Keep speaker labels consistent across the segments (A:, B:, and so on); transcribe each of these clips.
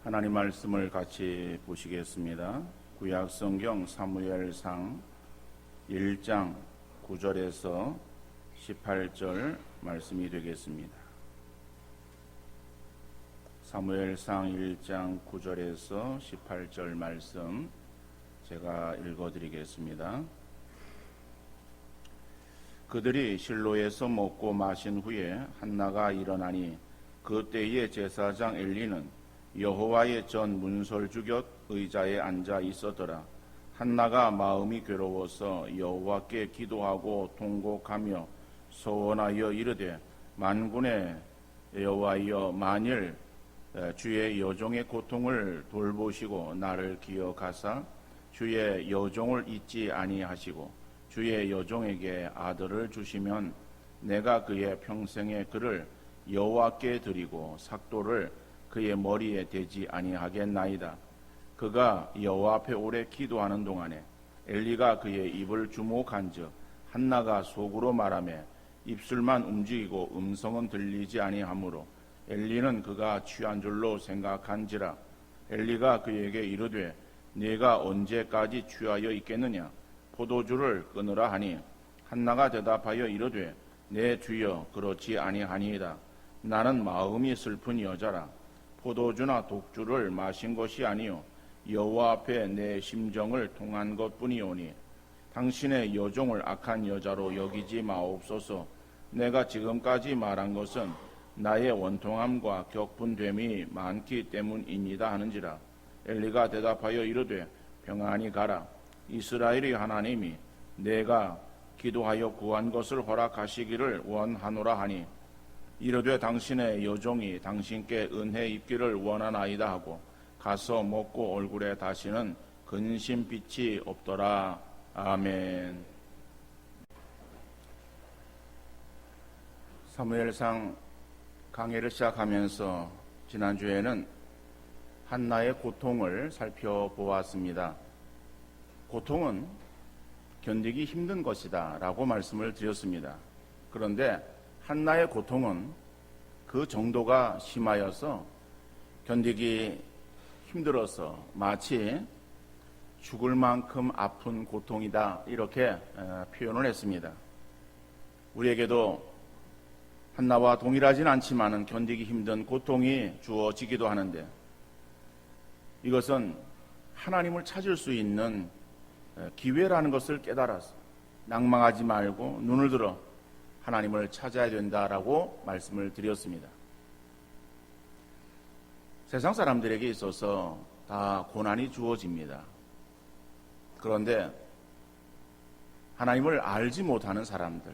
A: 하나님 말씀을 같이 보시겠습니다. 구약 성경 사무엘상 1장 9절에서 18절 말씀이 되겠습니다. 사무엘상 1장 9절에서 18절 말씀 제가 읽어드리겠습니다. 그들이 실로에서 먹고 마신 후에 한나가 일어나니 그 때에 제사장 엘리는 여호와의 전 문설주 곁 의자에 앉아 있었더라. 한나가 마음이 괴로워서 여호와께 기도하고 통곡하며 소원하여 이르되 만군의 여호와여, 만일 주의 여종의 고통을 돌보시고 나를 기억하사 주의 여종을 잊지 아니하시고 주의 여종에게 아들을 주시면 내가 그의 평생의 그를 여호와께 드리고 삭도를 그의 머리에 대지 아니하겠나이다. 그가 여호와 앞에 오래 기도하는 동안에 엘리가 그의 입을 주목한즉 한나가 속으로 말하며 입술만 움직이고 음성은 들리지 아니하므로 엘리는 그가 취한 줄로 생각한지라. 엘리가 그에게 이르되 네가 언제까지 취하여 있겠느냐? 포도주를 끊으라 하니 한나가 대답하여 이르되 내 주여, 그렇지 아니하니이다. 나는 마음이 슬픈 여자라. 포도주나 독주를 마신 것이 아니요 여호와 앞에 내 심정을 통한 것뿐이오니 당신의 여종을 악한 여자로 여기지 마옵소서. 내가 지금까지 말한 것은 나의 원통함과 격분됨이 많기 때문이니다 하는지라. 엘리가 대답하여 이르되 평안히 가라. 이스라엘의 하나님이 내가 기도하여 구한 것을 허락하시기를 원하노라 하니 이르되 당신의 여종이 당신께 은혜 입기를 원하나이다 하고 가서 먹고 얼굴에 다시는 근심빛이 없더라. 아멘. 사무엘상 강해를 시작하면서 지난주에는 한나의 고통을 살펴보았습니다. 고통은 견디기 힘든 것이다 라고 말씀을 드렸습니다. 그런데 한나의 고통은 그 정도가 심하여서 견디기 힘들어서 마치 죽을 만큼 아픈 고통이다 이렇게 표현을 했습니다. 우리에게도 한나와 동일하진 않지만 견디기 힘든 고통이 주어지기도 하는데 이것은 하나님을 찾을 수 있는 기회라는 것을 깨달아서 낭망하지 말고 눈을 들어 하나님을 찾아야 된다라고 말씀을 드렸습니다. 세상 사람들에게 있어서 다 고난이 주어집니다. 그런데 하나님을 알지 못하는 사람들,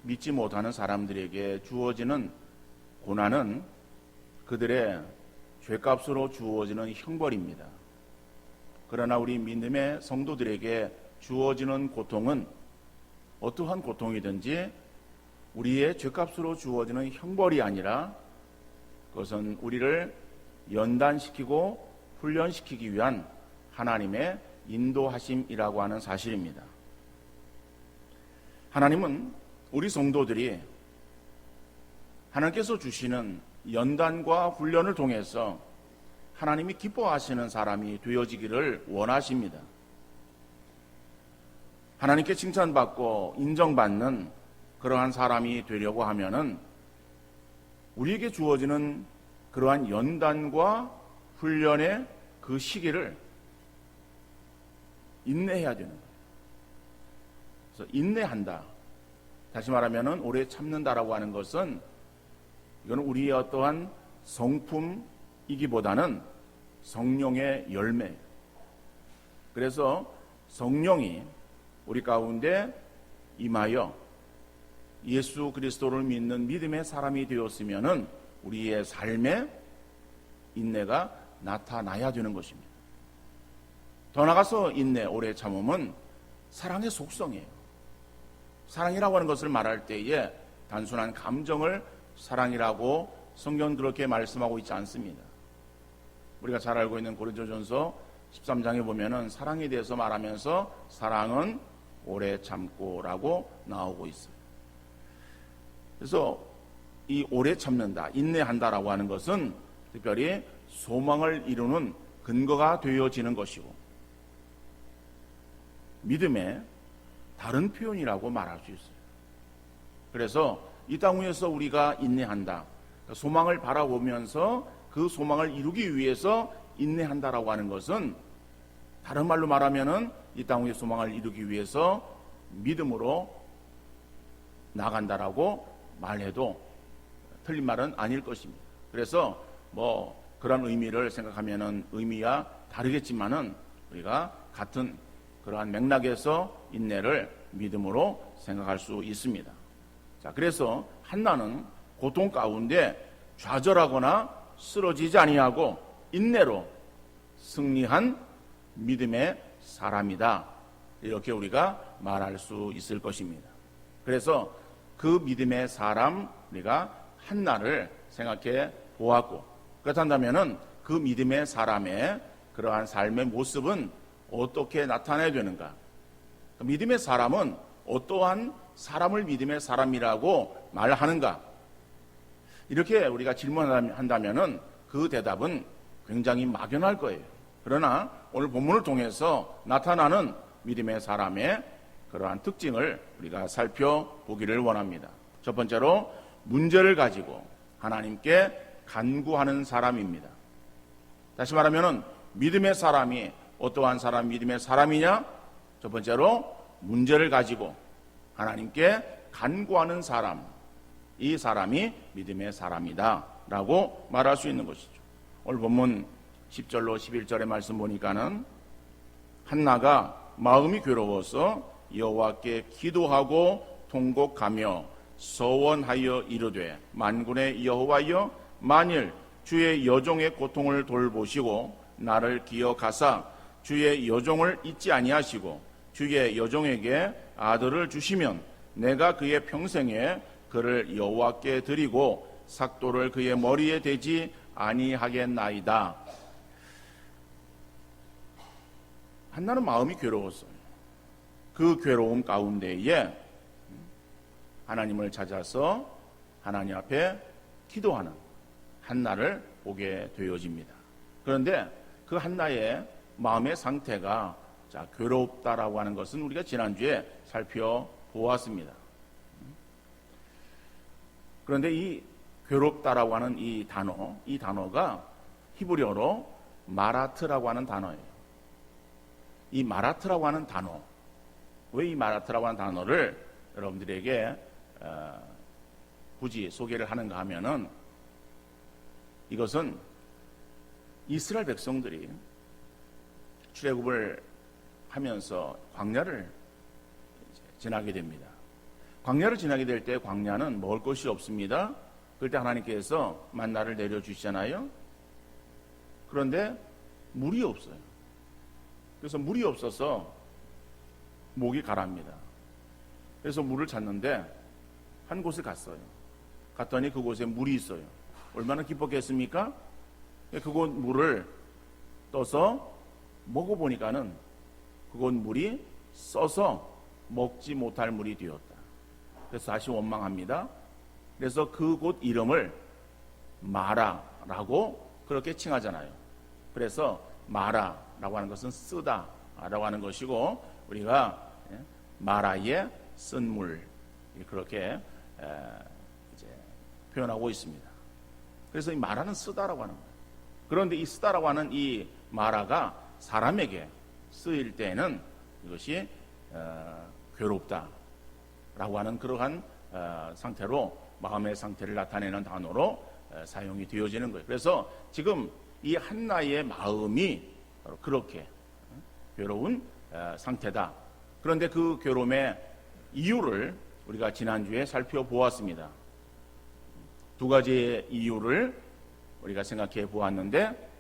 A: 믿지 못하는 사람들에게 주어지는 고난은 그들의 죄값으로 주어지는 형벌입니다. 그러나 우리 믿음의 성도들에게 주어지는 고통은 어떠한 고통이든지 우리의 죄값으로 주어지는 형벌이 아니라 그것은 우리를 연단시키고 훈련시키기 위한 하나님의 인도하심이라고 하는 사실입니다. 하나님은 우리 성도들이 하나님께서 주시는 연단과 훈련을 통해서 하나님이 기뻐하시는 사람이 되어지기를 원하십니다. 하나님께 칭찬받고 인정받는 그러한 사람이 되려고 하면은 우리에게 주어지는 그러한 연단과 훈련의 그 시기를 인내해야 되는 거예요. 그래서 인내한다. 다시 말하면은 오래 참는다라고 하는 것은 이거는 우리의 어떠한 성품이기보다는 성령의 열매예요. 그래서 성령이 우리 가운데 임하여 예수 그리스도를 믿는 믿음의 사람이 되었으면은 우리의 삶에 인내가 나타나야 되는 것입니다. 더 나아가서 인내, 오래 참음은 사랑의 속성이에요. 사랑이라고 하는 것을 말할 때에 단순한 감정을 사랑이라고 성경은 그렇게 말씀하고 있지 않습니다. 우리가 잘 알고 있는 고린도전서 13장에 보면은 사랑에 대해서 말하면서 사랑은 오래 참고라고 나오고 있어요. 그래서 이 오래 참는다, 인내한다라고 하는 것은 특별히 소망을 이루는 근거가 되어지는 것이고 믿음의 다른 표현이라고 말할 수 있어요. 그래서 이 땅 위에서 우리가 인내한다. 소망을 바라보면서 그 소망을 이루기 위해서 인내한다라고 하는 것은 다른 말로 말하면은 이 땅 위의 소망을 이루기 위해서 믿음으로 나간다라고 말해도 틀린 말은 아닐 것입니다. 그래서 그런 의미를 생각하면은 의미야 다르겠지만은 우리가 같은 그러한 맥락에서 인내를 믿음으로 생각할 수 있습니다. 자, 그래서 한나는 고통 가운데 좌절하거나 쓰러지지 아니하고 인내로 승리한 믿음의 사람이다. 이렇게 우리가 말할 수 있을 것입니다. 그래서 그 믿음의 사람 우리가 한나를 생각해 보았고, 그렇다면은 그 믿음의 사람의 그러한 삶의 모습은 어떻게 나타나야 되는가? 믿음의 사람은 어떠한 사람을 믿음의 사람이라고 말하는가? 이렇게 우리가 질문한다면은 그 대답은 굉장히 막연할 거예요. 그러나 오늘 본문을 통해서 나타나는 믿음의 사람의 그러한 특징을 우리가 살펴보기를 원합니다. 첫 번째로 문제를 가지고 하나님께 간구하는 사람입니다. 다시 말하면 믿음의 사람이 어떠한 사람 믿음의 사람이냐? 첫 번째로 문제를 가지고 하나님께 간구하는 사람, 이 사람이 믿음의 사람이다 라고 말할 수 있는 것이죠. 오늘 본문 10절로 11절의 말씀 보니까는 한나가 마음이 괴로워서 여호와께 기도하고 통곡하며 서원하여 이르되 만군의 여호와여 만일 주의 여종의 고통을 돌보시고 나를 기억하사 주의 여종을 잊지 아니하시고 주의 여종에게 아들을 주시면 내가 그의 평생에 그를 여호와께 드리고 삭도를 그의 머리에 대지 아니하겠나이다. 한나는 마음이 괴로웠어요. 그 괴로움 가운데에 하나님을 찾아서 하나님 앞에 기도하는 한나를 보게 되어집니다. 그런데 그 한나의 마음의 상태가 괴롭다라고 하는 것은 우리가 지난주에 살펴보았습니다. 그런데 이 괴롭다라고 하는 이 단어가 히브리어로 마라트라고 하는 단어예요. 이 마라트라고 하는 단어, 왜 이 마라트라고 하는 단어를 여러분들에게 굳이 소개를 하는가 하면은 이것은 이스라엘 백성들이 출애굽을 하면서 광야를 지나게 됩니다. 광야를 지나게 될 때 광야는 먹을 것이 없습니다. 그럴 때 하나님께서 만나를 내려주시잖아요. 그런데 물이 없어요. 그래서 물이 없어서 목이 가랍니다. 그래서 물을 찾는데 한 곳에 갔어요. 갔더니 그곳에 물이 있어요. 얼마나 기뻤겠습니까? 그곳 물을 떠서 먹어보니까는 그곳 물이 써서 먹지 못할 물이 되었다. 그래서 다시 원망합니다. 그래서 그곳 이름을 마라라고 그렇게 칭하잖아요. 그래서 마라라고 하는 것은 쓰다라고 하는 것이고 우리가 마라의 쓴 물 그렇게 이제 표현하고 있습니다. 그래서 이 마라는 쓰다라고 하는 거예요. 그런데 이 쓰다라고 하는 이 마라가 사람에게 쓰일 때는 이것이 괴롭다라고 하는 그러한 상태로 마음의 상태를 나타내는 단어로 사용이 되어지는 거예요. 그래서 지금 이 한나의 마음이 바로 그렇게 괴로운 상태다. 그런데 그 괴로움의 이유를 우리가 지난주에 살펴보았습니다. 두 가지의 이유를 우리가 생각해 보았는데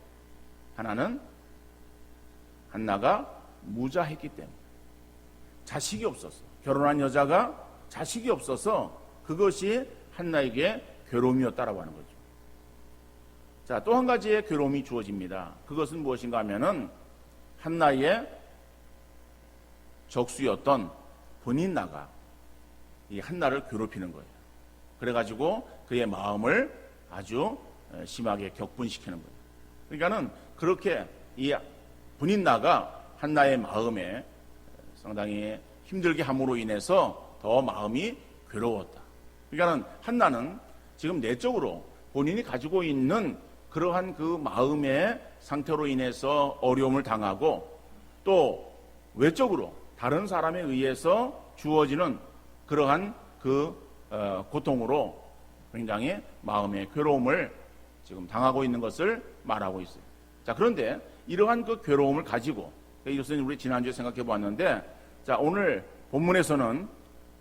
A: 하나는 한나가 무자했기 때문에 자식이 없었어. 결혼한 여자가 자식이 없어서 그것이 한나에게 괴로움이었다라고 하는 거죠. 자, 또 한 가지의 괴로움이 주어집니다. 그것은 무엇인가 하면은 한나의 적수였던 분인나가 이 한나를 괴롭히는 거예요. 그래가지고 그의 마음을 아주 심하게 격분시키는 거예요. 그러니까는 그렇게 이 분인나가 한나의 마음에 상당히 힘들게 함으로 인해서 더 마음이 괴로웠다. 그러니까는 한나는 지금 내적으로 본인이 가지고 있는 그러한 그 마음의 상태로 인해서 어려움을 당하고 또 외적으로 다른 사람에 의해서 주어지는 그러한 그 고통으로 굉장히 마음의 괴로움을 지금 당하고 있는 것을 말하고 있어요. 자, 그런데 이러한 그 괴로움을 가지고 이것은 우리 지난주에 생각해 보았는데, 자, 오늘 본문에서는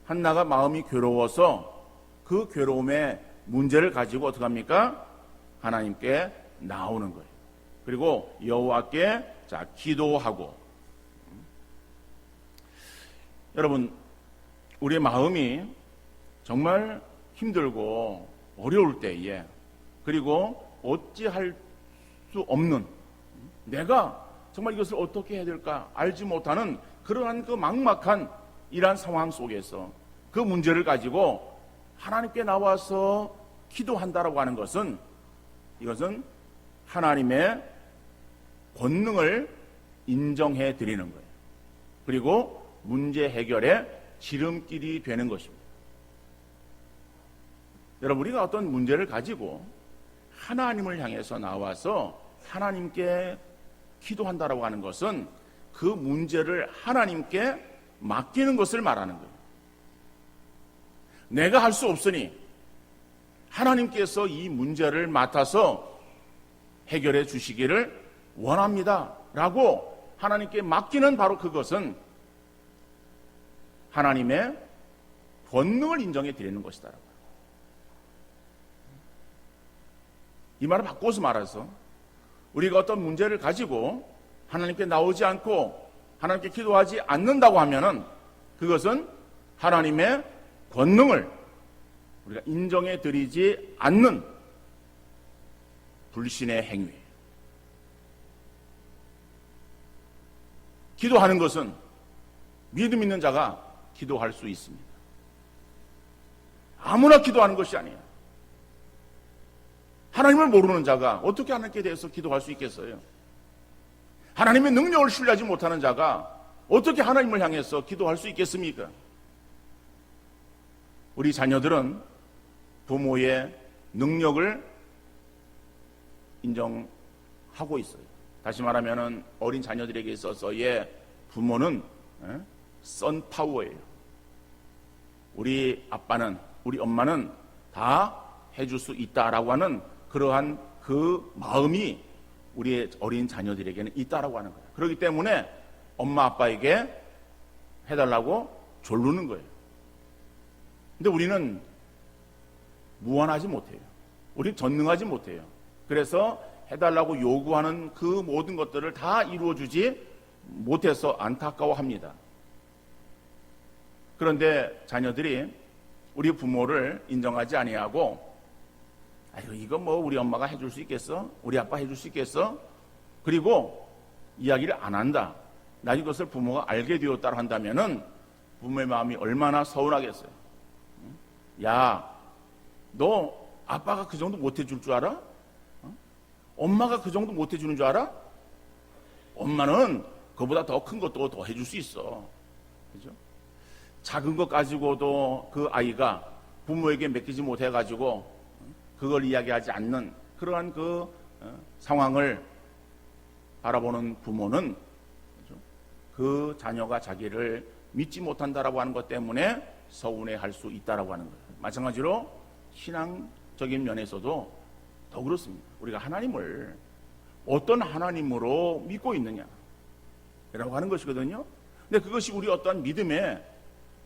A: 한나가 마음이 괴로워서 그 괴로움의 문제를 가지고 어떻게 합니까? 하나님께 나오는 거예요. 그리고 여호와께 자 기도하고. 여러분, 우리의 마음이 정말 힘들고 어려울 때에, 그리고 어찌할 수 없는, 내가 정말 이것을 어떻게 해야 될까 알지 못하는 그러한 그 막막한 이러한 상황 속에서 그 문제를 가지고 하나님께 나와서 기도한다라고 하는 것은, 이것은 하나님의 권능을 인정해 드리는 거예요. 그리고 문제 해결의 지름길이 되는 것입니다. 여러분, 우리가 어떤 문제를 가지고 하나님을 향해서 나와서 하나님께 기도한다라고 하는 것은 그 문제를 하나님께 맡기는 것을 말하는 거예요. 내가 할 수 없으니 하나님께서 이 문제를 맡아서 해결해 주시기를 원합니다 라고 하나님께 맡기는, 바로 그것은 하나님의 권능을 인정해 드리는 것이다. 이 말을 바꿔서 말해서 우리가 어떤 문제를 가지고 하나님께 나오지 않고 하나님께 기도하지 않는다고 하면은 그것은 하나님의 권능을 우리가 인정해 드리지 않는 불신의 행위예요. 기도하는 것은 믿음 있는 자가 기도할 수 있습니다. 아무나 기도하는 것이 아니에요. 하나님을 모르는 자가 어떻게 하나님께 대해서 기도할 수 있겠어요? 하나님의 능력을 신뢰하지 못하는 자가 어떻게 하나님을 향해서 기도할 수 있겠습니까? 우리 자녀들은 부모의 능력을 인정하고 있어요. 다시 말하면 어린 자녀들에게 있어서의 부모는 선파워예요. 우리 아빠는, 우리 엄마는 다 해줄 수 있다라고 하는 그러한 그 마음이 우리의 어린 자녀들에게는 있다라고 하는 거예요. 그렇기 때문에 엄마 아빠에게 해달라고 조르는 거예요. 근데 우리는 무한하지 못해요. 우리는 전능하지 못해요. 그래서 해달라고 요구하는 그 모든 것들을 다 이루어주지 못해서 안타까워합니다. 그런데 자녀들이 우리 부모를 인정하지 아니하고, 아유, 이거 뭐 우리 엄마가 해줄 수 있겠어? 우리 아빠 해줄 수 있겠어? 그리고 이야기를 안 한다. 나중에 그것을 부모가 알게 되었다고 한다면은 부모의 마음이 얼마나 서운하겠어요. 야, 너 아빠가 그 정도 못 해줄 줄 알아? 엄마가 그 정도 못 해주는 줄 알아? 엄마는 그보다 더 큰 것도 더 해줄 수 있어. 그죠? 작은 것 가지고도 그 아이가 부모에게 맡기지 못해가지고 그걸 이야기하지 않는 그러한 그 상황을 바라보는 부모는 그 자녀가 자기를 믿지 못한다라고 하는 것 때문에 서운해할 수 있다라고 하는 거예요. 마찬가지로 신앙적인 면에서도 더 그렇습니다. 우리가 하나님을 어떤 하나님으로 믿고 있느냐라고 하는 것이거든요. 근데 그것이 우리 어떠한 믿음의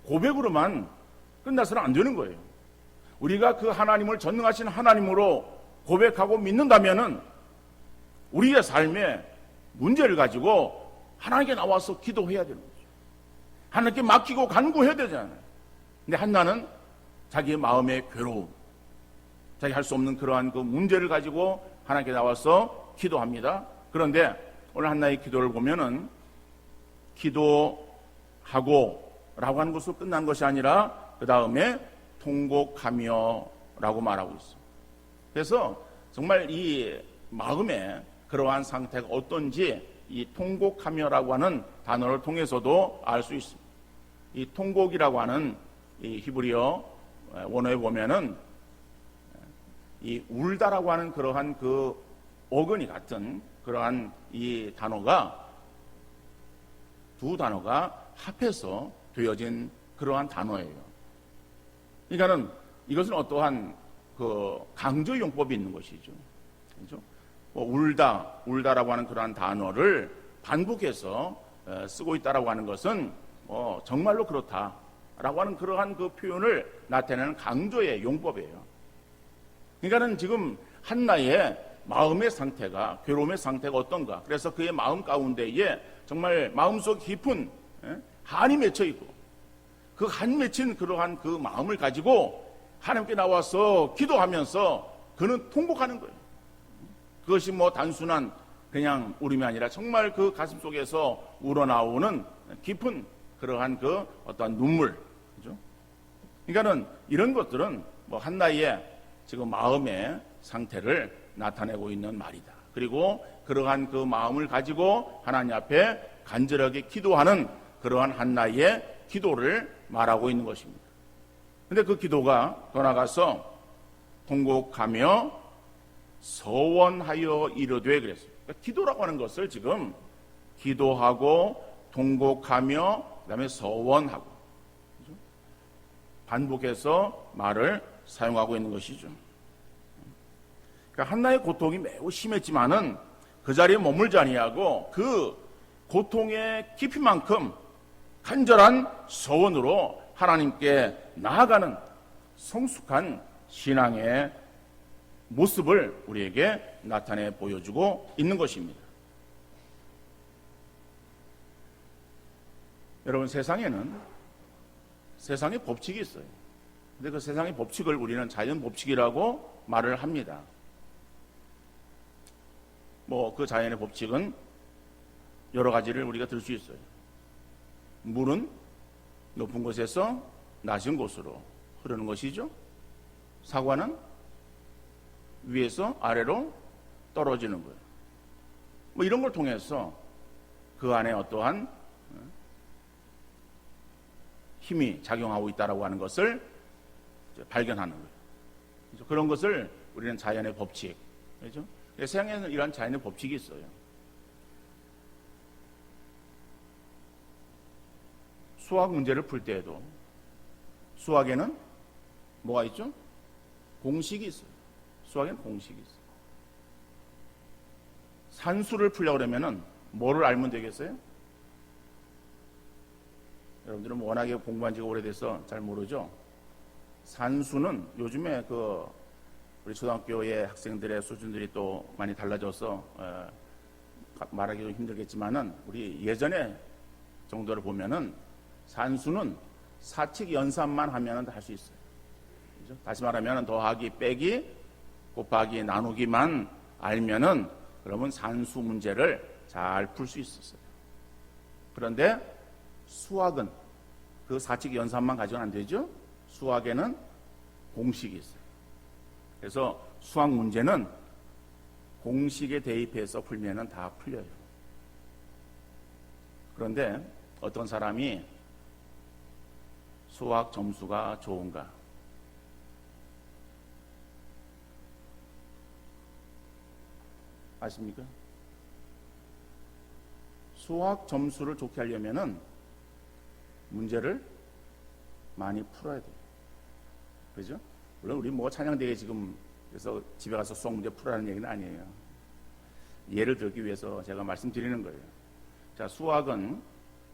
A: 고백으로만 끝나서는 안 되는 거예요. 우리가 그 하나님을 전능하신 하나님으로 고백하고 믿는다면은 우리의 삶에 문제를 가지고 하나님께 나와서 기도해야 되는 거죠. 하나님께 맡기고 간구해야 되잖아요. 근데 한나는 자기의 마음의 괴로움, 자기 할 수 없는 그러한 그 문제를 가지고 하나님께 나와서 기도합니다. 그런데 오늘 한나의 기도를 보면은 기도하고 라고 하는 것으로 끝난 것이 아니라 그 다음에 통곡하며 라고 말하고 있어요. 그래서 정말 이 마음에 그러한 상태가 어떤지 이 통곡하며라고 하는 단어를 통해서도 알 수 있습니다. 이 통곡이라고 하는 이 히브리어 원어에 보면은 이 울다라고 하는 그러한 그 어근이 같은 그러한 이 단어가 두 단어가 합해서 되어진 그러한 단어예요. 그러니까는 이것은 어떠한 그 강조 용법이 있는 것이죠. 그렇죠? 울다라고 하는 그러한 단어를 반복해서 쓰고 있다라고 하는 것은 정말로 그렇다라고 하는 그러한 그 표현을 나타내는 강조의 용법이에요. 그러니까는 지금 한나의 마음의 상태가, 괴로움의 상태가 어떤가. 그래서 그의 마음 가운데에 정말 마음속 깊은 한이 맺혀 있고, 그 한 맺힌 그러한 그 마음을 가지고 하나님께 나와서 기도하면서 그는 통곡하는 거예요. 그것이 뭐 단순한 그냥 울음이 아니라 정말 그 가슴 속에서 우러나오는 깊은 그러한 그 어떠한 눈물. 그죠? 그러니까는 이런 것들은 뭐 한나의 지금 마음의 상태를 나타내고 있는 말이다. 그리고 그러한 그 마음을 가지고 하나님 앞에 간절하게 기도하는 그러한 한나의 기도를 말하고 있는 것입니다. 근데 그 기도가 더 나가서 통곡하며 서원하여 이르되 그랬어요. 그러니까 기도라고 하는 것을 지금 기도하고 통곡하며 그다음에 서원하고 그렇죠? 반복해서 말을 사용하고 있는 것이죠. 그러니까 한나의 고통이 매우 심했지만은 그 자리에 머물지 아니하고 그 고통의 깊이만큼 간절한 서원으로 하나님께 나아가는 성숙한 신앙의 모습을 우리에게 나타내 보여주고 있는 것입니다. 여러분, 세상에 법칙이 있어요. 근데 그 세상의 법칙을 우리는 자연 법칙이라고 말을 합니다. 뭐 그 자연의 법칙은 여러 가지를 우리가 들 수 있어요. 물은 높은 곳에서 낮은 곳으로 흐르는 것이죠. 사과는 위에서 아래로 떨어지는 거예요. 뭐 이런 걸 통해서 그 안에 어떠한 힘이 작용하고 있다라고 하는 것을 발견하는 거예요. 그래서 그런 것을 우리는 자연의 법칙, 그렇죠? 세상에는 이러한 자연의 법칙이 있어요. 수학 문제를 풀 때에도 수학에는 뭐가 있죠? 공식이 있어요. 수학에는 공식이 있어요. 산수를 풀려고 그러면은 뭐를 알면 되겠어요? 여러분들은 워낙에 공부한 지가 오래돼서 잘 모르죠? 산수는 요즘에 우리 초등학교의 학생들의 수준들이 또 많이 달라져서 말하기도 힘들겠지만은 우리 예전에 정도를 보면은 산수는 사칙 연산만 하면은 할 수 있어요. 그렇죠? 다시 말하면 더하기, 빼기, 곱하기, 나누기만 알면은 그러면 산수 문제를 잘 풀 수 있었어요. 그런데 수학은 그 사칙 연산만 가지고는 안 되죠. 수학에는 공식이 있어요. 그래서 수학 문제는 공식에 대입해서 풀면은 다 풀려요. 그런데 어떤 사람이 수학 점수가 좋은가? 아십니까? 수학 점수를 좋게 하려면은 문제를 많이 풀어야 돼요. 그죠? 물론 우리 뭐 찬양대회 지금 그래서 집에 가서 수학 문제 풀라는 얘기는 아니에요. 예를 들기 위해서 제가 말씀드리는 거예요. 자, 수학은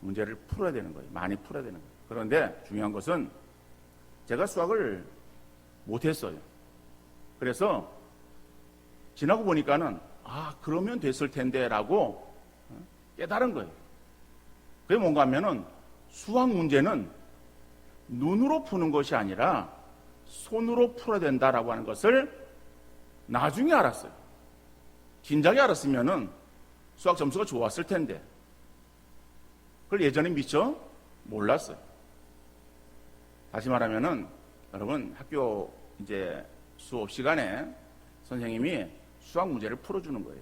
A: 문제를 풀어야 되는 거예요. 많이 풀어야 되는 거예요. 그런데 중요한 것은 제가 수학을 못했어요. 그래서 지나고 보니까는 그러면 됐을 텐데 라고 깨달은 거예요. 그게 뭔가 하면은 수학 문제는 눈으로 푸는 것이 아니라 손으로 풀어야 된다라고 하는 것을 나중에 알았어요. 진작에 알았으면은 수학 점수가 좋았을 텐데 그걸 예전에 미처 몰랐어요. 다시 말하면은 여러분 학교 이제 수업 시간에 선생님이 수학 문제를 풀어주는 거예요.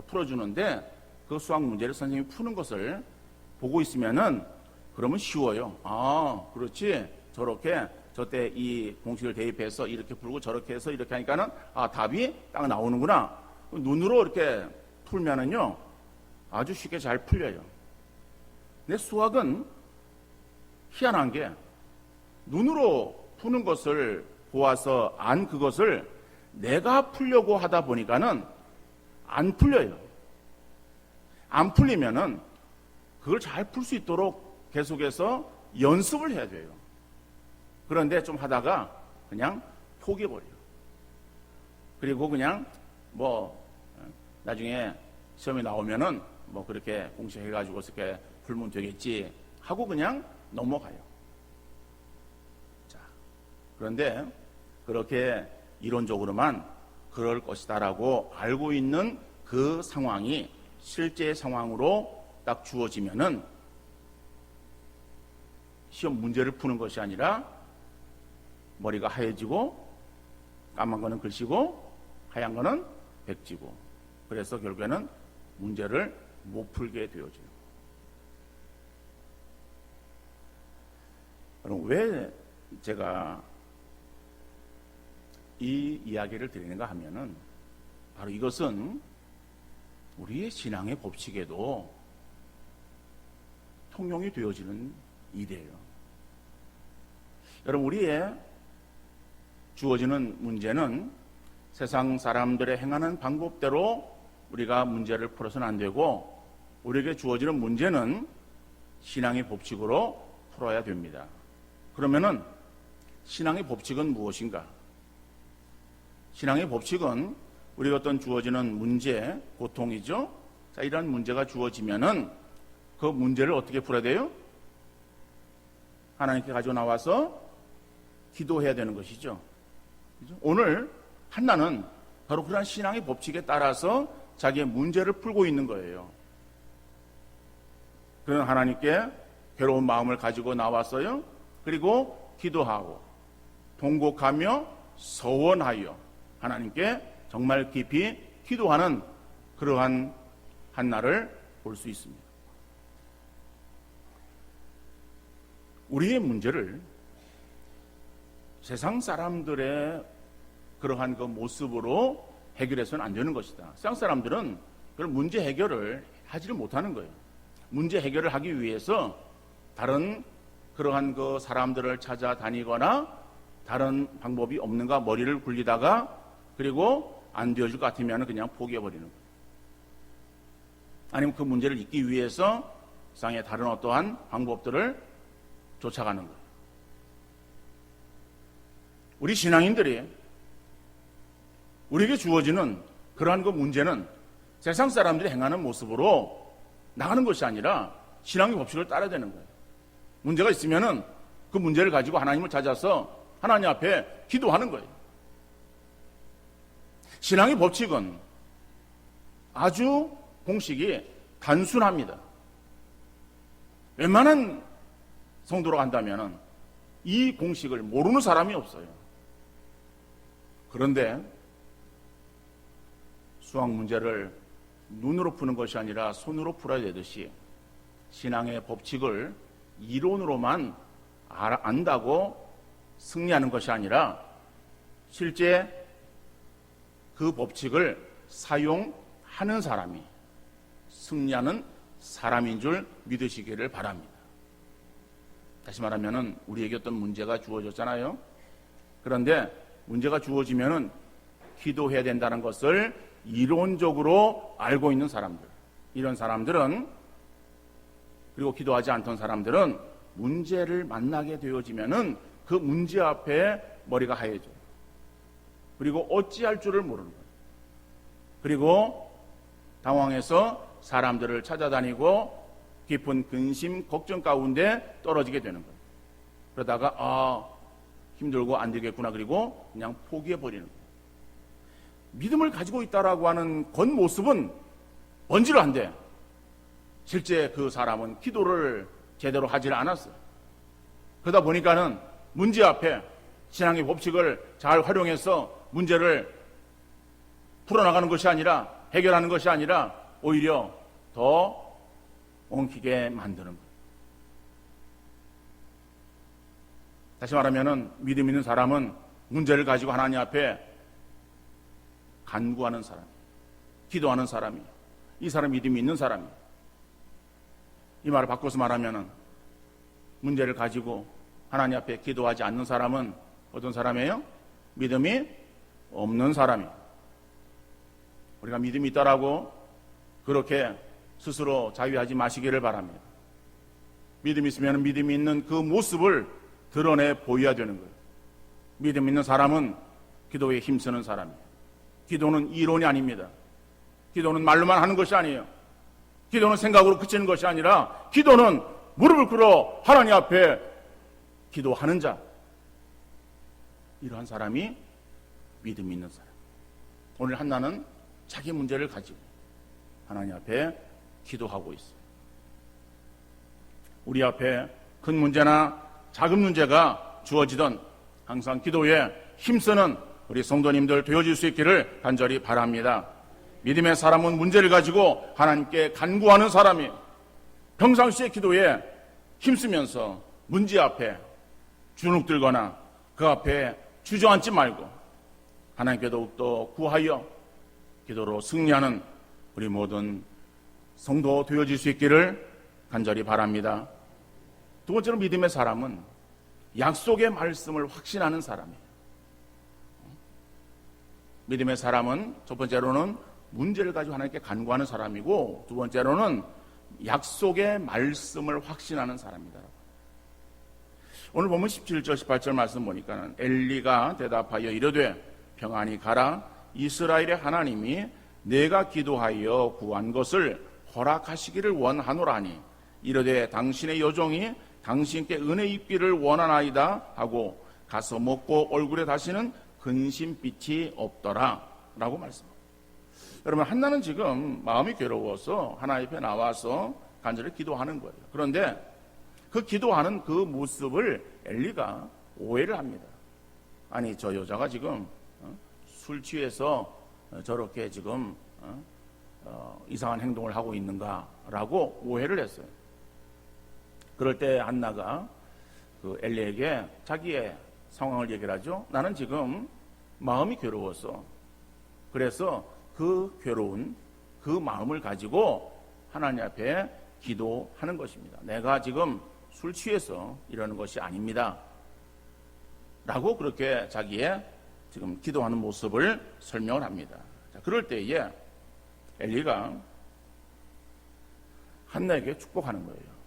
A: 풀어주는데 그 수학 문제를 선생님이 푸는 것을 보고 있으면은 그러면 쉬워요. 아, 그렇지. 저렇게 저때 이 공식을 대입해서 이렇게 풀고 저렇게 해서 이렇게 하니까는 아, 답이 딱 나오는구나. 눈으로 이렇게 풀면은요 아주 쉽게 잘 풀려요. 근데 수학은 희한한 게 눈으로 푸는 것을 보아서 안 그것을 내가 풀려고 하다 보니까는 안 풀려요. 안 풀리면은 그걸 잘 풀 수 있도록 계속해서 연습을 해야 돼요. 그런데 좀 하다가 그냥 포기해버려요. 그리고 그냥 뭐 나중에 시험이 나오면은 뭐 그렇게 공식해가지고 이렇게 풀면 되겠지 하고 그냥 넘어가요. 자, 그런데 그렇게 이론적으로만 그럴 것이다라고 알고 있는 그 상황이 실제 상황으로 딱 주어지면은 시험 문제를 푸는 것이 아니라 머리가 하얘지고 까만 거는 글씨고 하얀 거는 백지고 그래서 결국에는 문제를 못 풀게 되어져요. 그럼 왜 제가 이 이야기를 드리는가 하면은 바로 이것은 우리의 신앙의 법칙에도 통용이 되어지는 일이에요. 여러분, 우리의 주어지는 문제는 세상 사람들의 행하는 방법대로 우리가 문제를 풀어서는 안 되고 우리에게 주어지는 문제는 신앙의 법칙으로 풀어야 됩니다. 그러면은 신앙의 법칙은 무엇인가? 신앙의 법칙은 우리가 어떤 주어지는 문제, 고통이죠. 자, 이런 문제가 주어지면은 그 문제를 어떻게 풀어야 돼요? 하나님께 가지고 나와서 기도해야 되는 것이죠. 그죠? 오늘 한나는 바로 그러한 신앙의 법칙에 따라서 자기의 문제를 풀고 있는 거예요. 그는 하나님께 괴로운 마음을 가지고 나왔어요. 그리고 기도하고 통곡하며 서원하여 하나님께 정말 깊이 기도하는 그러한 한나를 볼 수 있습니다. 우리의 문제를 세상 사람들의 그러한 그 모습으로 해결해서는 안 되는 것이다. 세상 사람들은 그런 문제 해결을 하지를 못하는 거예요. 문제 해결을 하기 위해서 다른 그러한 그 사람들을 찾아다니거나 다른 방법이 없는가 머리를 굴리다가 그리고 안 되어질 것 같으면 그냥 포기해버리는 거예요. 아니면 그 문제를 잊기 위해서 세상의 다른 어떠한 방법들을 쫓아가는 거예요. 우리 신앙인들이 우리에게 주어지는 그러한 그 문제는 세상 사람들이 행하는 모습으로 나가는 것이 아니라 신앙의 법칙을 따라야 되는 거예요. 문제가 있으면은 그 문제를 가지고 하나님을 찾아서 하나님 앞에 기도하는 거예요. 신앙의 법칙은 아주 공식이 단순합니다. 웬만한 성도로 간다면은 이 공식을 모르는 사람이 없어요. 그런데 수학 문제를 눈으로 푸는 것이 아니라 손으로 풀어야 되듯이 신앙의 법칙을 이론으로만 안다고 승리하는 것이 아니라 실제 그 법칙을 사용하는 사람이 승리하는 사람인 줄 믿으시기를 바랍니다. 다시 말하면 우리에게 어떤 문제가 주어졌잖아요. 그런데 문제가 주어지면 기도해야 된다는 것을 이론적으로 알고 있는 사람들, 이런 사람들은, 그리고 기도하지 않던 사람들은 문제를 만나게 되어지면은 그 문제 앞에 머리가 하얘져요. 그리고 어찌할 줄을 모르는 거예요. 그리고 당황해서 사람들을 찾아다니고 깊은 근심, 걱정 가운데 떨어지게 되는 거예요. 그러다가 힘들고 안 되겠구나 그리고 그냥 포기해버리는 거예요. 믿음을 가지고 있다라고 하는 겉모습은 뭔지를 안 돼. 실제 그 사람은 기도를 제대로 하지 않았어요. 그러다 보니까는 문제 앞에 신앙의 법칙을 잘 활용해서 문제를 풀어나가는 것이 아니라 해결하는 것이 아니라 오히려 더 엉키게 만드는 거예요. 다시 말하면 믿음 있는 사람은 문제를 가지고 하나님 앞에 간구하는 사람, 기도하는 사람이에요. 이 사람 믿음이 있는 사람이에요. 이 말을 바꿔서 말하면 문제를 가지고 하나님 앞에 기도하지 않는 사람은 어떤 사람이에요? 믿음이 없는 사람이에요. 우리가 믿음이 있다라고 그렇게 스스로 자위하지 마시기를 바랍니다. 믿음이 있으면 믿음이 있는 그 모습을 드러내 보여야 되는 거예요. 믿음 있는 사람은 기도에 힘쓰는 사람이에요. 기도는 이론이 아닙니다. 기도는 말로만 하는 것이 아니에요. 기도는 생각으로 그치는 것이 아니라 기도는 무릎을 꿇어 하나님 앞에 기도하는 자, 이러한 사람이 믿음이 있는 사람. 오늘 한나는 자기 문제를 가지고 하나님 앞에 기도하고 있어요. 우리 앞에 큰 문제나 작은 문제가 주어지던 항상 기도에 힘쓰는 우리 성도님들 되어질 수 있기를 간절히 바랍니다. 믿음의 사람은 문제를 가지고 하나님께 간구하는 사람이 평상시에 기도에 힘쓰면서 문제 앞에 주눅들거나 그 앞에 주저앉지 말고 하나님께 더욱더 구하여 기도로 승리하는 우리 모든 성도 되어질 수 있기를 간절히 바랍니다. 두 번째로 믿음의 사람은 약속의 말씀을 확신하는 사람이에요. 믿음의 사람은 첫 번째로는 문제를 가지고 하나님께 간구하는 사람이고, 두 번째로는 약속의 말씀을 확신하는 사람이다. 오늘 보면 17절 18절 말씀 보니까 엘리가 대답하여 이르되 평안히 가라. 이스라엘의 하나님이 내가 기도하여 구한 것을 허락하시기를 원하노라니 이르되 당신의 여종이 당신께 은혜 입기를 원하나이다 하고 가서 먹고 얼굴에 다시는 근심빛이 없더라 라고 말씀합니다. 여러분, 한나는 지금 마음이 괴로워서 하나님 앞에 나와서 간절히 기도하는 거예요. 그런데 그 기도하는 그 모습을 엘리가 오해를 합니다. 아니, 저 여자가 지금 술 취해서 저렇게 지금 이상한 행동을 하고 있는가라고 오해를 했어요. 그럴 때 한나가 그 엘리에게 자기의 상황을 얘기를 하죠. 나는 지금 마음이 괴로워서, 그래서 그 괴로운 그 마음을 가지고 하나님 앞에 기도하는 것입니다. 내가 지금 술 취해서 이러는 것이 아닙니다 라고 그렇게 자기의 지금 기도하는 모습을 설명을 합니다. 자, 그럴 때에 엘리가 한나에게 축복하는 거예요.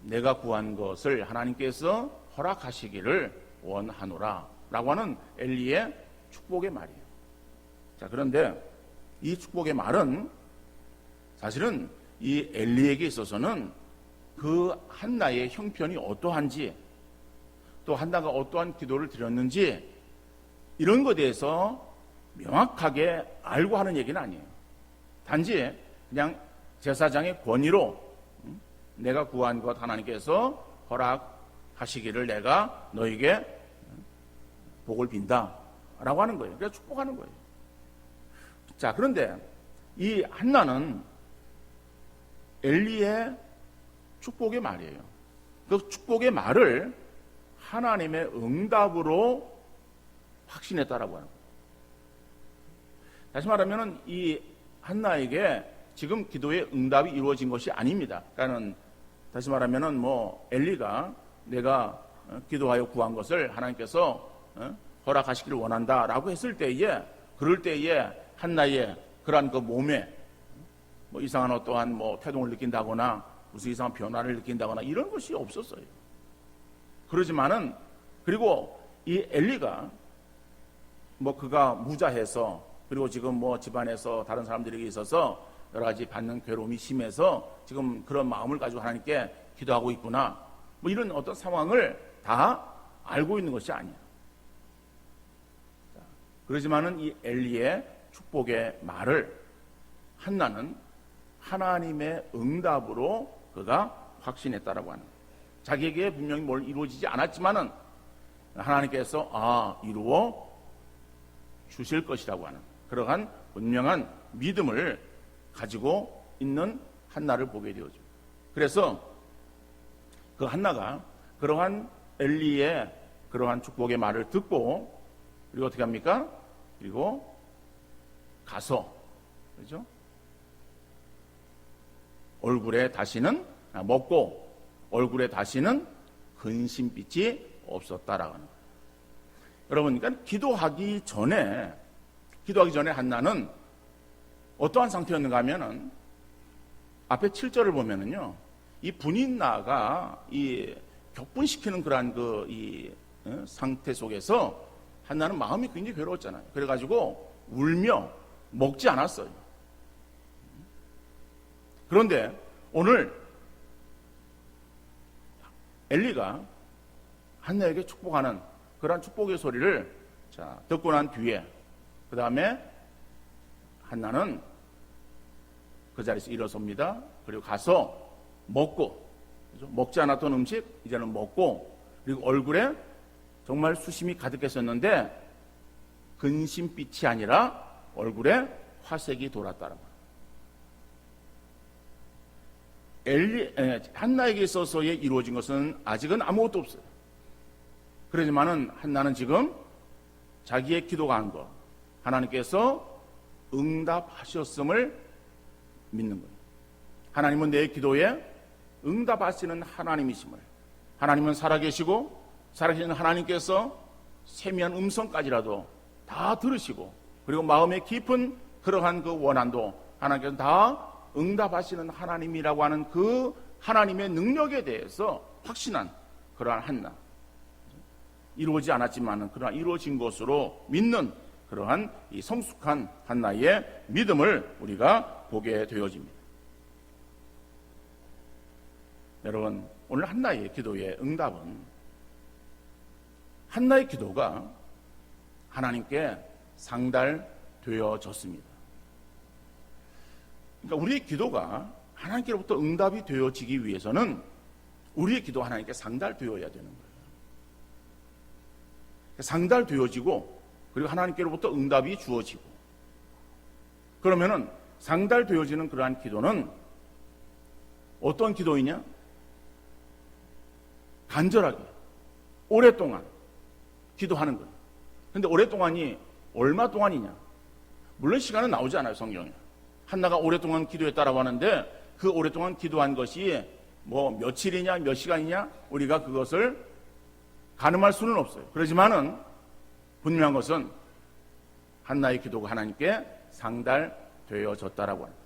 A: 내가 구한 것을 하나님께서 허락하시기를 원하노라 라고 하는 엘리의 축복의 말이에요. 자, 그런데 이 축복의 말은 사실은 이 엘리에게 있어서는 그 한나의 형편이 어떠한지, 또 한나가 어떠한 기도를 드렸는지 이런 것에 대해서 명확하게 알고 하는 얘기는 아니에요. 단지 그냥 제사장의 권위로 내가 구한 것 하나님께서 허락하시기를 내가 너에게 복을 빈다 라고 하는 거예요. 그래서 축복하는 거예요. 자, 그런데 이 한나는 엘리의 축복의 말이에요. 그 축복의 말을 하나님의 응답으로 확신했다라고 하는 거예요. 다시 말하면 이 한나에게 지금 기도의 응답이 이루어진 것이 아닙니다. 그러니까 다시 말하면 뭐 엘리가 내가 기도하여 구한 것을 하나님께서 허락하시기를 원한다라고 했을 때에, 그럴 때에 한나의 그러한 그 몸에 뭐 이상한 어떠한 뭐 태동을 느낀다거나 무슨 이상한 변화를 느낀다거나 이런 것이 없었어요. 그러지만은, 그리고 이 엘리가 뭐 그가 무자해서, 그리고 지금 뭐 집안에서 다른 사람들에게 있어서 여러 가지 받는 괴로움이 심해서 지금 그런 마음을 가지고 하나님께 기도하고 있구나, 뭐 이런 어떤 상황을 다 알고 있는 것이 아니야. 그러지만은 이 엘리의 축복의 말을 한나는 하나님의 응답으로 그가 확신했다라고 하는, 자기에게 분명히 뭘 이루어지지 않았지만은 하나님께서 이루어 주실 것이라고 하는 그러한 분명한 믿음을 가지고 있는 한나를 보게 되어죠. 그래서 그 한나가 그러한 엘리의 그러한 축복의 말을 듣고 그리고 어떻게 합니까? 그리고 가서 그렇죠? 얼굴에 다시는 먹고 얼굴에 다시는 근심빛이 없었다라고 하는 거예요. 여러분, 그러니까 기도하기 전에 한나는 어떠한 상태였는가 하면은 앞에 7절을 보면은요, 이 분인나가 이 격분시키는 그러한 이 상태 속에서 한나는 마음이 굉장히 괴로웠잖아요. 그래가지고 울며 먹지 않았어요. 그런데 오늘 엘리가 한나에게 축복하는 그러한 축복의 소리를 듣고 난 뒤에 그 다음에 한나는 그 자리에서 일어섭니다. 그리고 가서 먹고, 먹지 않았던 음식 이제는 먹고, 그리고 얼굴에 정말 수심이 가득했었는데 근심빛이 아니라 얼굴에 화색이 돌았다는 거예요. 한나에게 있어서의 이루어진 것은 아직은 아무것도 없어요. 그러지만은 한나는 지금 자기의 기도가 한 것, 하나님께서 응답하셨음을 믿는 거예요. 하나님은 내 기도에 응답하시는 하나님이심을, 하나님은 살아계시고 살아계시는 하나님께서 세미한 음성까지라도 다 들으시고, 그리고 마음의 깊은 그러한 그 원한도 하나님께서 다 응답하시는 하나님이라고 하는 그 하나님의 능력에 대해서 확신한 그러한 한나, 이루어지지 않았지만 그러나 이루어진 것으로 믿는 그러한 이 성숙한 한나의 믿음을 우리가 보게 되어집니다. 여러분, 오늘 한나의 기도의 응답은, 한나의 기도가 하나님께 상달되어졌습니다. 그러니까 우리의 기도가 하나님께로부터 응답이 되어지기 위해서는 우리의 기도가 하나님께 상달되어야 되는 거예요. 상달되어지고 그리고 하나님께로부터 응답이 주어지고, 그러면은 상달되어지는 그러한 기도는 어떤 기도이냐? 간절하게 오랫동안 기도하는 거예요. 그런데 오랫동안이 얼마 동안이냐? 물론 시간은 나오지 않아요, 성경에. 한나가 오랫동안 기도했다라고 하는데 그 오랫동안 기도한 것이 뭐 며칠이냐 몇 시간이냐 우리가 그것을 가늠할 수는 없어요. 그렇지만은 분명한 것은 한나의 기도가 하나님께 상달되어졌다라고 합니다.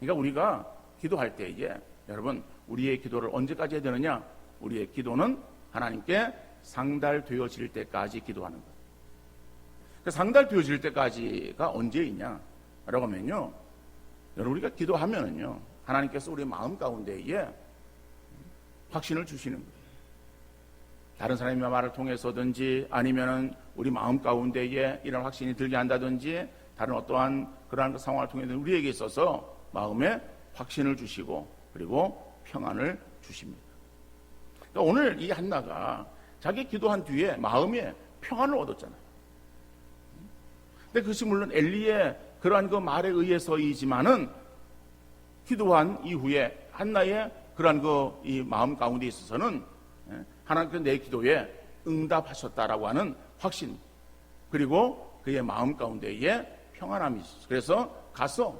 A: 그러니까 우리가 기도할 때에 여러분, 우리의 기도를 언제까지 해야 되느냐? 우리의 기도는 하나님께 상달되어질 때까지 기도하는 거예요. 그러니까 상달되어질 때까지가 언제이냐? 라고 하면요, 여러분, 우리가 기도하면은요, 하나님께서 우리 마음 가운데에 확신을 주시는 거예요. 다른 사람의 말을 통해서든지 아니면은 우리 마음 가운데에 이런 확신이 들게 한다든지 다른 어떠한 그러한 상황을 통해서 우리에게 있어서 마음에 확신을 주시고 그리고 평안을 주십니다. 그러니까 오늘 이 한나가 자기 기도한 뒤에 마음에 평안을 얻었잖아요. 근데 그것이 물론 엘리의 그러한 그 말에 의해서이지만은 기도한 이후에 한나의 그러한 그 이 마음 가운데 있어서는 하나님께서 내 기도에 응답하셨다라고 하는 확신, 그리고 그의 마음 가운데에 평안함이 있었어요. 그래서 가서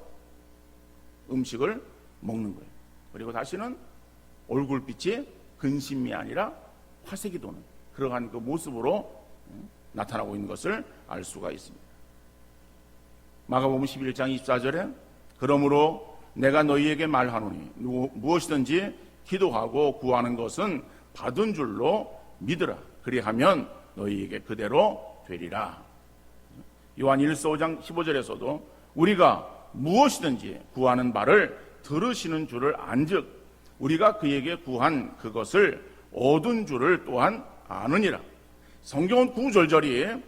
A: 음식을 먹는 거예요. 그리고 다시는 얼굴빛이 근심이 아니라 화색이 도는 그러한 그 모습으로 나타나고 있는 것을 알 수가 있습니다. 마가복음 11장 24절에 그러므로 내가 너희에게 말하노니 무엇이든지 기도하고 구하는 것은 받은 줄로 믿으라. 그리하면 너희에게 그대로 되리라. 요한 1서 5장 15절에서도 우리가 무엇이든지 구하는 바를 들으시는 줄을 안즉 우리가 그에게 구한 그것을 얻은 줄을 또한 아느니라. 성경은 구절절이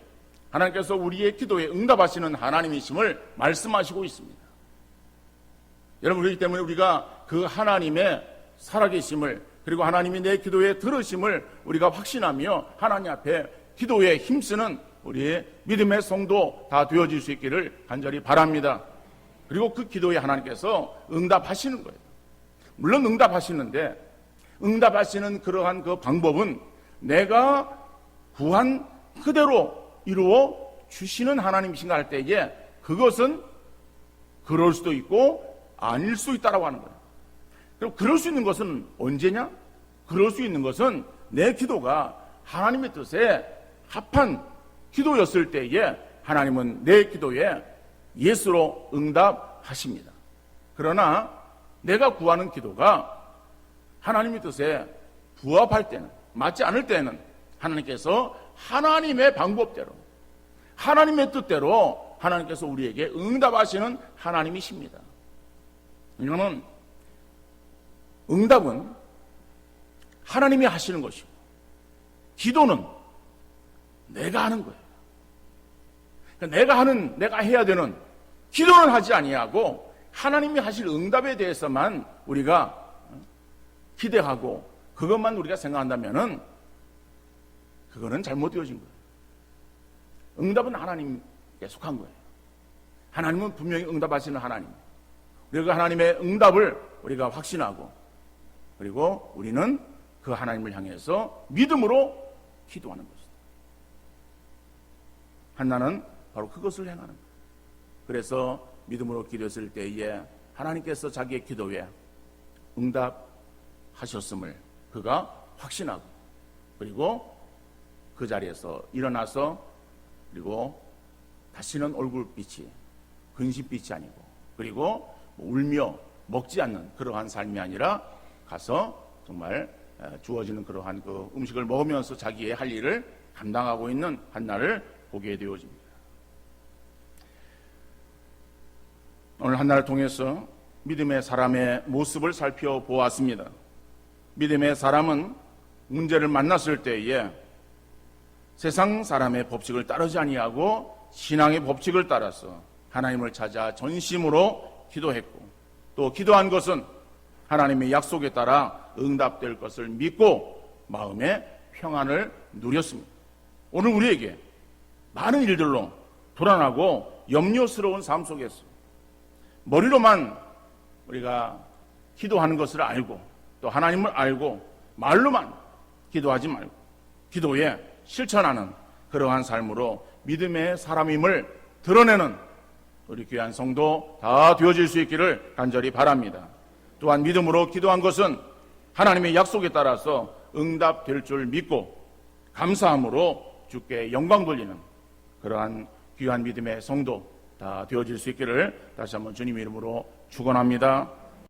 A: 하나님께서 우리의 기도에 응답하시는 하나님이심을 말씀하시고 있습니다. 여러분, 그렇기 때문에 우리가 그 하나님의 살아계심을, 그리고 하나님이 내 기도에 들으심을 우리가 확신하며 하나님 앞에 기도에 힘쓰는 우리의 믿음의 성도 다 되어질 수 있기를 간절히 바랍니다. 그리고 그 기도에 하나님께서 응답하시는 거예요. 물론 응답하시는데 응답하시는 그러한 그 방법은 내가 구한 그대로 이루어 주시는 하나님이신가 할 때에 그것은 그럴 수도 있고 아닐 수 있다라고 하는 거예요. 그럼 그럴 수 있는 것은 언제냐? 그럴 수 있는 것은 내 기도가 하나님의 뜻에 합한 기도였을 때에 하나님은 내 기도에 예수로 응답하십니다. 그러나 내가 구하는 기도가 하나님의 뜻에 부합할 때는, 맞지 않을 때는 하나님께서 하나님의 방법대로, 하나님의 뜻대로 하나님께서 우리에게 응답하시는 하나님이십니다. 이거는 응답은 하나님이 하시는 것이고 기도는 내가 하는 거예요. 그러니까 내가 해야 되는 기도는 하지 아니하고 하나님이 하실 응답에 대해서만 우리가 기대하고 그것만 우리가 생각한다면은 그거는 잘못되어진 거예요. 응답은 하나님께 속한 거예요. 하나님은 분명히 응답하시는 하나님. 우리가 하나님의 응답을 우리가 확신하고 그리고 우리는 그 하나님을 향해서 믿음으로 기도하는 것입니다. 한나는 바로 그것을 행하는 거예요. 그래서 믿음으로 기도했을 때에 하나님께서 자기의 기도에 응답하셨음을 그가 확신하고 그리고 그 자리에서 일어나서 그리고 다시는 얼굴빛이 근심빛이 아니고 그리고 울며 먹지 않는 그러한 삶이 아니라 가서 정말 주어지는 그러한 그 음식을 먹으면서 자기의 할 일을 감당하고 있는 한나를 보게 되어집니다. 오늘 한나를 통해서 믿음의 사람의 모습을 살펴보았습니다. 믿음의 사람은 문제를 만났을 때에 세상 사람의 법칙을 따르지 아니하고 신앙의 법칙을 따라서 하나님을 찾아 전심으로 기도했고 또 기도한 것은 하나님의 약속에 따라 응답될 것을 믿고 마음의 평안을 누렸습니다. 오늘 우리에게 많은 일들로 불안하고 염려스러운 삶 속에서 머리로만 우리가 기도하는 것을 알고 또 하나님을 알고 말로만 기도하지 말고 기도에 실천하는 그러한 삶으로 믿음의 사람임을 드러내는 우리 귀한 성도 다 되어질 수 있기를 간절히 바랍니다. 또한 믿음으로 기도한 것은 하나님의 약속에 따라서 응답될 줄 믿고 감사함으로 주께 영광 돌리는 그러한 귀한 믿음의 성도 다 되어질 수 있기를 다시 한번 주님 이름으로 축원합니다.